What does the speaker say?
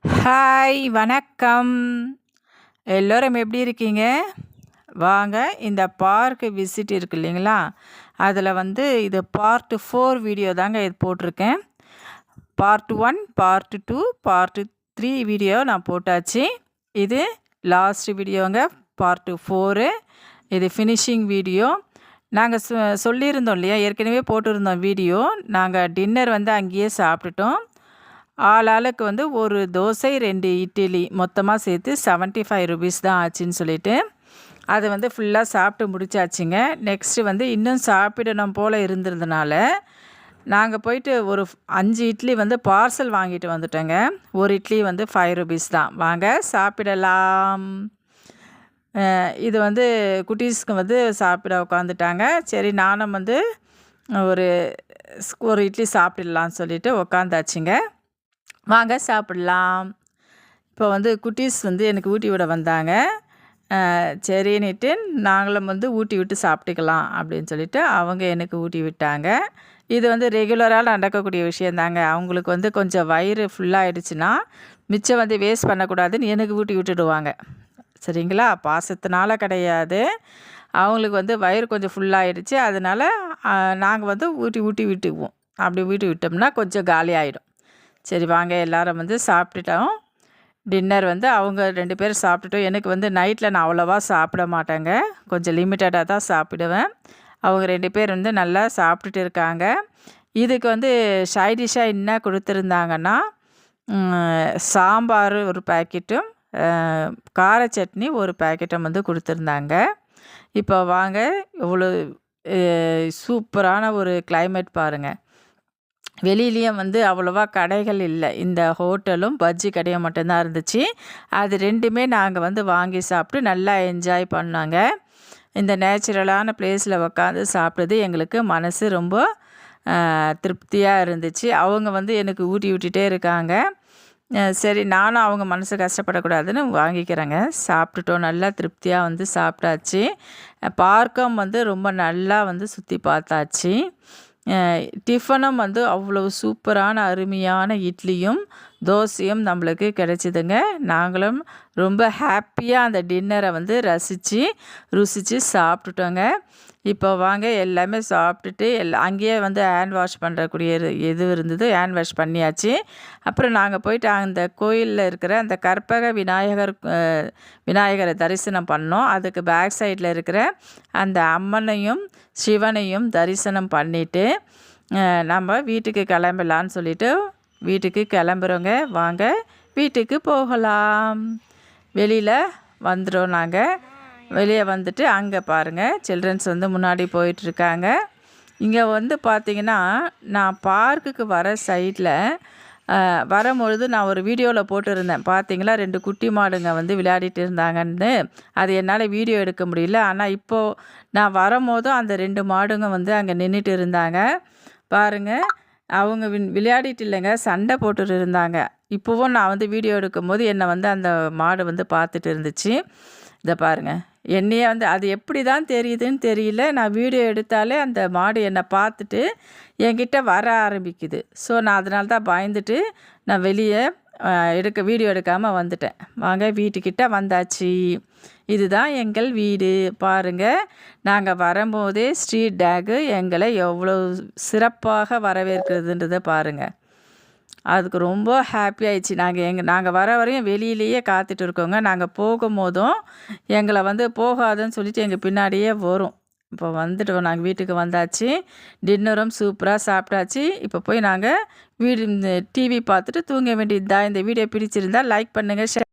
Hi வணக்கம். எல்லோரும் எப்படி இருக்கீங்க? வாங்க இந்த பார்க் விசிட் இருக்கு இல்லைங்களா, அதில் இது பார்ட் 4 வீடியோ தாங்க இது போட்டிருக்கேன். பார்ட் 1, பார்ட் 2, பார்ட் 3 வீடியோ நான் போட்டாச்சு. இது லாஸ்ட் வீடியோங்க, பார்ட் 4. இது ஃபினிஷிங் வீடியோ. நாங்கள் சொல்லியிருந்தோம் இல்லையா, ஏற்கனவே போட்டிருந்தோம் வீடியோ. நாங்கள் டின்னர் அங்கேயே சாப்பிட்டுட்டோம். ஆளுக்கு ஒரு தோசை 2 இட்லி மொத்தமாக சேர்த்து 75 ருபீஸ் தான் ஆச்சுன்னு சொல்லிட்டு அது ஃபுல்லாக சாப்பிட்டு முடிச்சாச்சுங்க. நெக்ஸ்ட்டு இன்னும் சாப்பிடணும் போல் இருந்ததுனால நாங்கள் போயிட்டு ஒரு 5 இட்லி பார்சல் வாங்கிட்டு வந்துட்டோங்க. ஒரு இட்லி 5 ருபீஸ் தான். வாங்க சாப்பிடலாம். இது குட்டீஸ்க்கு சாப்பிட உட்காந்துட்டாங்க. சரி நானும் ஒரு ஒரு இட்லி சாப்பிடலான்னு சொல்லிட்டு உக்காந்தாச்சுங்க. வாங்க சாப்பிடலாம். இப்போ குட்டீஸ் எனக்கு ஊட்டி விட வந்தாங்க. சரின்னுட்டு நாங்களும் ஊட்டி விட்டு சாப்பிட்டுக்கலாம் அப்படின்னு சொல்லிட்டு அவங்க எனக்கு ஊட்டி விட்டாங்க. இது ரெகுலராக நடக்கக்கூடிய விஷயந்தாங்க. அவங்களுக்கு கொஞ்சம் வயிறு ஃபுல்லாகிடுச்சுன்னா மிச்சம் வேஸ்ட் பண்ணக்கூடாதுன்னு எனக்கு ஊட்டி விட்டுடுவாங்க. சரிங்களா? பாசத்தினால கிடையாது. அவங்களுக்கு வயிறு கொஞ்சம் ஃபுல்லாகிடுச்சு, அதனால் நாங்கள் ஊட்டி விட்டுக்குவோம். அப்படி ஊட்டி விட்டோம்னா கொஞ்சம் காலி ஆகிடும். சரி வாங்க எல்லோரும் சாப்பிட்டுட்டோம். டின்னர் அவங்க 2 பேரும் சாப்பிட்டுட்டோம். எனக்கு நைட்டில் நான் அவ்வளோவா சாப்பிட மாட்டேங்க, கொஞ்சம் லிமிட்டடாக தான் சாப்பிடுவேன். அவங்க 2 பேர் நல்லா சாப்பிட்டுட்டு இருக்காங்க. இதுக்கு சைடிஷ்ஷாக என்ன கொடுத்துருந்தாங்கன்னா, சாம்பார் ஒரு பேக்கெட்டும் கார சட்னி ஒரு பேக்கெட்டும் கொடுத்துருந்தாங்க. இப்போ வாங்க, இவ்வளோ சூப்பரான ஒரு கிளைமேட் பாருங்கள். வெளியிலையும் அவ்வளோவா கடைகள் இல்லை. இந்த ஹோட்டலும் பஜ்ஜி கடையும் மட்டும்தான் இருந்துச்சு. அது 2மே நாங்கள் வாங்கி சாப்பிட்டு நல்லா என்ஜாய் பண்ணாங்க. இந்த நேச்சுரலான பிளேஸில் உக்காந்து சாப்பிட்டது எங்களுக்கு மனசு ரொம்ப திருப்தியாக இருந்துச்சு. அவங்க எனக்கு ஊட்டி விட்டுட்டே இருக்காங்க. சரி நானும் அவங்க மனசு கஷ்டப்படக்கூடாதுன்னு வாங்கிக்கிறேங்க. சாப்பிட்டுட்டோம், நல்லா திருப்தியாக சாப்பிட்டாச்சு. பார்க்கும் ரொம்ப நல்லா சுற்றி பார்த்தாச்சு. டிஃபனும் அவ்வளவு சூப்பரான அருமையான இட்லியும் தோசையும் நம்மளுக்கு கிடைச்சிதுங்க. நாங்களும் ரொம்ப ஹாப்பியாக அந்த டின்னரை ருசித்து சாப்பிட்டுட்டோங்க. இப்போ வாங்க எல்லாமே சாப்பிட்டுட்டு அங்கேயே ஹேண்ட் வாஷ் பண்ணுறக்கூடிய இது இருந்தது, ஹேண்ட் வாஷ் பண்ணியாச்சு. அப்புறம் நாங்கள் போயிட்டு அந்த கோயிலில் இருக்கிற அந்த கற்பக விநாயகரை தரிசனம் பண்ணோம். அதுக்கு பேக் சைடில் இருக்கிற அந்த அம்மனையும் சிவனையும் தரிசனம் பண்ணிவிட்டு நம்ம வீட்டுக்கு கிளம்பலான்னு சொல்லிட்டு வீட்டுக்கு கிளம்புறோங்க. வாங்க வீட்டுக்கு போகலாம். வெளியில் வந்துடும். நாங்கள் வெளியே வந்துட்டு அங்கே பாருங்கள், சில்ட்ரன்ஸ் முன்னாடி போயிட்டுருக்காங்க. இங்கே பார்த்திங்கன்னா, நான் பார்க்குக்கு வர சைடில் வரும்பொழுது நான் ஒரு வீடியோவில் போட்டிருந்தேன். பார்த்தீங்களா, 2 குட்டி மாடுங்க விளையாடிட்டு இருந்தாங்கன்னு. அது என்னால் வீடியோ எடுக்க முடியல. ஆனால் இப்போது நான் வரும்போதும் அந்த 2 மாடுங்க அங்கே நின்றுட்டு இருந்தாங்க. பாருங்கள், அவங்க விளையாடிட்டு இல்லைங்க, சண்டை போட்டுட்டு இருந்தாங்க. இப்போவும் நான் வீடியோ எடுக்கும்போது என்னை அந்த மாடு பார்த்துட்டு இருந்துச்சு. இதை பாருங்கள், என்னையே அது எப்படி தான் தெரியுதுன்னு தெரியல. நான் வீடியோ எடுத்தாலே அந்த மாடு என்னை பார்த்துட்டு என்கிட்ட வர ஆரம்பிக்குது. ஸோ நான் அதனால தான் பயந்துட்டு நான் வெளியே வீடியோ எடுக்காமல் வந்துட்டேன். வாங்க வீட்டுக்கிட்ட வந்தாச்சு. இதுதான் எங்கள் வீடு. பாருங்கள், நாங்கள் வரும்போதே ஸ்ட்ரீட் டாகு எங்களை எவ்வளோ சிறப்பாக வரவேற்கிறதுன்றதை பாருங்கள். அதுக்கு ரொம்ப ஹாப்பி ஆயிடுச்சு. நாங்கள் வர வரையும் வெளியிலேயே காத்துட்டு இருக்கோங்க. நாங்கள் போகும்போதும் எங்களை போகாதுன்னு சொல்லிட்டு எங்கள் பின்னாடியே வரும். இப்போ வந்துட்டோம், நாங்கள் வீட்டுக்கு வந்தாச்சு. டின்னரும் சூப்பராக சாப்பிட்டாச்சு. இப்போ போய் நாங்கள் டிவி பார்த்துட்டு தூங்க வேண்டியது தான். இந்த வீடியோ பிடிச்சிருந்தால் லைக் பண்ணுங்கள், ஷேர்